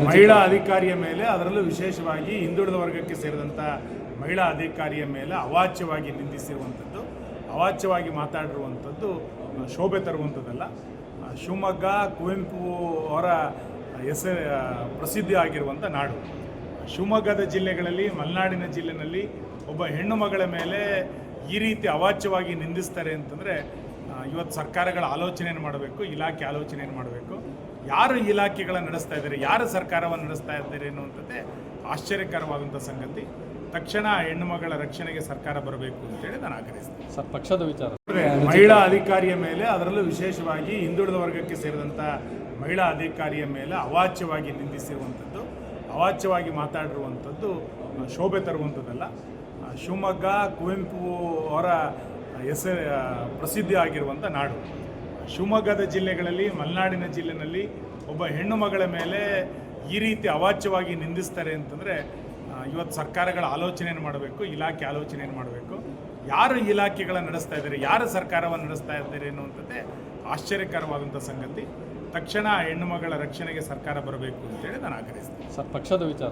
ಮಹಿಳಾ ಅಧಿಕಾರಿಯ ಮೇಲೆ, ಅದರಲ್ಲೂ ವಿಶೇಷವಾಗಿ ಹಿಂದುಳಿದ ವರ್ಗಕ್ಕೆ ಸೇರಿದಂಥ ಮಹಿಳಾ ಅಧಿಕಾರಿಯ ಮೇಲೆ ಅವಾಚ್ಯವಾಗಿ ನಿಂದಿಸಿರುವಂಥದ್ದು, ಅವಾಚ್ಯವಾಗಿ ಮಾತಾಡಿರುವಂಥದ್ದು ಶೋಭೆ ತರುವಂಥದ್ದಲ್ಲ. ಶಿವಮೊಗ್ಗ ಕುವೆಂಪು ಅವರ ಹೆಸರು ಪ್ರಸಿದ್ಧಿ ಆಗಿರುವಂಥ ನಾಡು. ಶಿವಮೊಗ್ಗದ ಜಿಲ್ಲೆಗಳಲ್ಲಿ, ಮಲೆನಾಡಿನ ಜಿಲ್ಲೆಯಲ್ಲಿ ಒಬ್ಬ ಹೆಣ್ಣು ಮಗಳ ಮೇಲೆ ಈ ರೀತಿ ಅವಾಚ್ಯವಾಗಿ ನಿಂದಿಸ್ತಾರೆ ಅಂತಂದರೆ ಇವತ್ತು ಸರ್ಕಾರಗಳ ಆಲೋಚನೆಯನ್ನು ಮಾಡಬೇಕು, ಇಲಾಖೆ ಆಲೋಚನೆಯನ್ನು ಮಾಡಬೇಕು. ಯಾರು ಇಲಾಖೆಗಳನ್ನು ನಡೆಸ್ತಾ ಇದ್ದಾರೆ, ಯಾರು ಸರ್ಕಾರವನ್ನು ನಡೆಸ್ತಾ ಇದ್ದಾರೆ ಅನ್ನುವಂಥದ್ದೇ ಆಶ್ಚರ್ಯಕರವಾದಂಥ ಸಂಗತಿ. ತಕ್ಷಣ ಹೆಣ್ಣು ಮಗಳ ರಕ್ಷಣೆಗೆ ಸರ್ಕಾರ ಬರಬೇಕು ಅಂತೇಳಿ ನಾನು ಆಗ್ರಹಿಸ್ತೇನೆ. ಸರ್, ಪಕ್ಷದ ವಿಚಾರ ಮಹಿಳಾ ಅಧಿಕಾರಿಯ ಮೇಲೆ, ಅದರಲ್ಲೂ ವಿಶೇಷವಾಗಿ ಹಿಂದುಳಿದ ವರ್ಗಕ್ಕೆ ಸೇರಿದಂಥ ಮಹಿಳಾ ಅಧಿಕಾರಿಯ ಮೇಲೆ ಅವಾಚ್ಯವಾಗಿ ನಿಂದಿಸಿರುವಂಥದ್ದು, ಅವಾಚ್ಯವಾಗಿ ಮಾತಾಡಿರುವಂಥದ್ದು ಶೋಭೆ ತರುವಂಥದ್ದಲ್ಲ. ಶಿವಮೊಗ್ಗ ಕುವೆಂಪು ಅವರ ಹೆಸರು ಪ್ರಸಿದ್ಧಿ ಆಗಿರುವಂಥ ನಾಡು. ಶಿವಮೊಗ್ಗದ ಜಿಲ್ಲೆಗಳಲ್ಲಿ, ಮಲೆನಾಡಿನ ಜಿಲ್ಲೆಯಲ್ಲಿ ಒಬ್ಬ ಹೆಣ್ಣು ಮಗಳ ಮೇಲೆ ಈ ರೀತಿ ಅವಾಚ್ಯವಾಗಿ ನಿಂದಿಸ್ತಾರೆ ಅಂತಂದರೆ ಇವತ್ತು ಸರ್ಕಾರಗಳ ಆಲೋಚನೆಯನ್ನು ಮಾಡಬೇಕು, ಇಲಾಖೆ ಆಲೋಚನೆಯನ್ನು ಮಾಡಬೇಕು. ಯಾರು ಇಲಾಖೆಗಳನ್ನು ನಡೆಸ್ತಾ ಇದ್ದಾರೆ, ಯಾರು ಸರ್ಕಾರವನ್ನು ನಡೆಸ್ತಾ ಇದ್ದಾರೆ ಅನ್ನುವಂಥದ್ದೇ ಆಶ್ಚರ್ಯಕರವಾದಂಥ ಸಂಗತಿ. ತಕ್ಷಣ ಹೆಣ್ಣು ಮಗಳ ರಕ್ಷಣೆಗೆ ಸರ್ಕಾರ ಬರಬೇಕು ಅಂತೇಳಿ ನಾನು ಆಗ್ರಹಿಸ್ತೇನೆ. ಸರ್, ಪಕ್ಷದ ವಿಚಾರ